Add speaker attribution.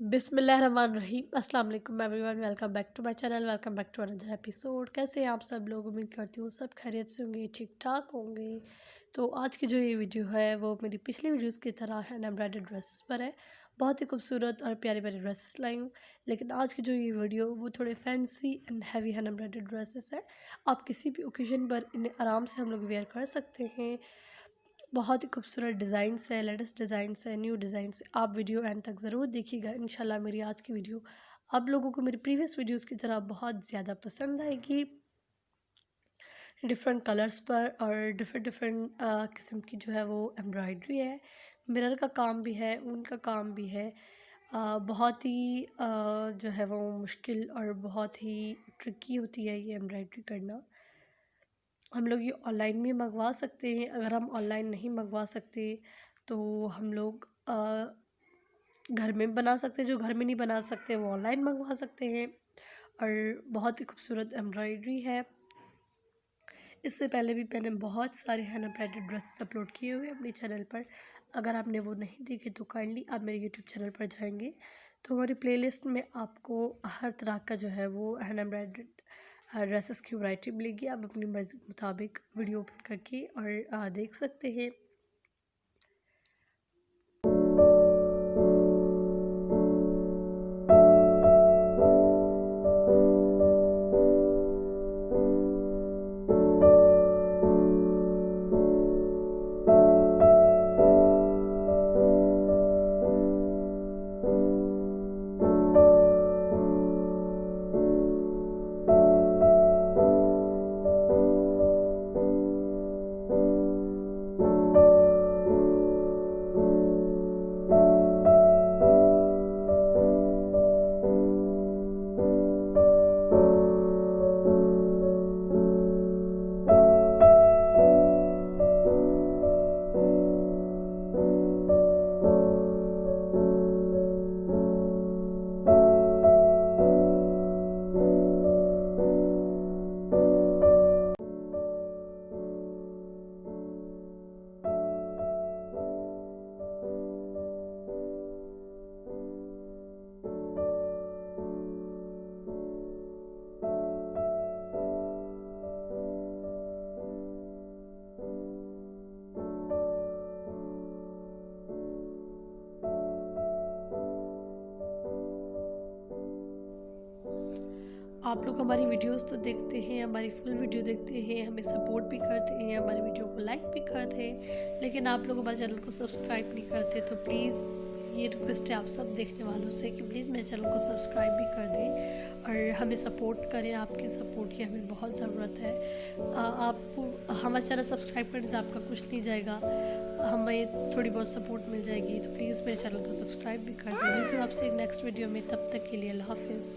Speaker 1: बिस्मिल्लाहिर्रहमानिर्रहीम अस्सलाम वालेकुम everyone. Welcome back to my channel, welcome back to another episode. कैसे हैं आप सब लोग? उम्मीद करती हूँ सब खैरियत से होंगे, ठीक ठाक होंगे। तो आज की जो ये वीडियो है वो मेरी पिछली वीडियोस की तरह हैंड एम्ब्रॉयडर्ड ड्रेसेस पर है। बहुत ही खूबसूरत और प्यारी प्यारी ड्रेसेस लाई हूँ, लेकिन आज की जो ये वीडियो वो थोड़े fancy and heavy hand embroidered dresses है। आप किसी भी ओकेजन पर इन्हें आराम से हम लोग वेयर कर सकते हैं। बहुत ही खूबसूरत डिज़ाइंस है, लेटेस्ट डिज़ाइंस है, न्यू डिज़ाइंस है। आप वीडियो एंड तक ज़रूर देखिएगा। इंशाल्लाह मेरी आज की वीडियो आप लोगों को मेरी प्रीवियस वीडियोस की तरह बहुत ज़्यादा पसंद आएगी। डिफरेंट कलर्स पर और डिफरेंट डिफरेंट किस्म की जो है वो एम्ब्रॉयडरी है, मिरर का काम भी है, ऊन का काम भी है। बहुत ही जो है वो मुश्किल और बहुत ही ट्रिकी होती है ये एम्ब्रॉयडरी करना। हम लोग ये ऑनलाइन भी मंगवा सकते हैं। अगर हम ऑनलाइन नहीं मंगवा सकते तो हम लोग घर में बना सकते हैं। जो घर में नहीं बना सकते वो ऑनलाइन मंगवा सकते हैं। और बहुत ही खूबसूरत एम्ब्रॉयडरी है। इससे पहले भी मैंने बहुत सारे हैंड एम्ब्रॉयडर्ड ड्रेसेस अपलोड किए हुए हैं अपने चैनल पर। अगर आपने वो नहीं देखे तो काइंडली आप मेरे यूट्यूब चैनल पर जाएंगे तो हमारी प्लेलिस्ट में आपको हर तरह का जो है वो हैंड एम्ब्रॉयडर्ड ड्रेसेस की वैरायटी मिलेगी। आप अपनी मर्ज़ी के मुताबिक वीडियो ओपन करके और देख सकते हैं। आप लोग हमारी वीडियोस तो देखते हैं, हमारी फुल वीडियो देखते हैं, हमें सपोर्ट भी करते हैं, हमारी वीडियो को लाइक भी करते हैं, लेकिन आप लोग हमारे चैनल को सब्सक्राइब नहीं करते। तो प्लीज़ ये रिक्वेस्ट है आप सब देखने वालों से कि प्लीज़ मेरे चैनल को सब्सक्राइब भी कर दें और हमें सपोर्ट करें। आपकी सपोर्ट की हमें बहुत ज़रूरत है। आपको हमारा चैनल सब्सक्राइब करने से आपका कुछ नहीं जाएगा, हमें थोड़ी बहुत सपोर्ट मिल जाएगी। तो प्लीज़ मेरे चैनल को सब्सक्राइब भी कर दें। मिलती हूँ आपसे नेक्स्ट वीडियो में, तब तक के लिए अल्लाह हाफिज़।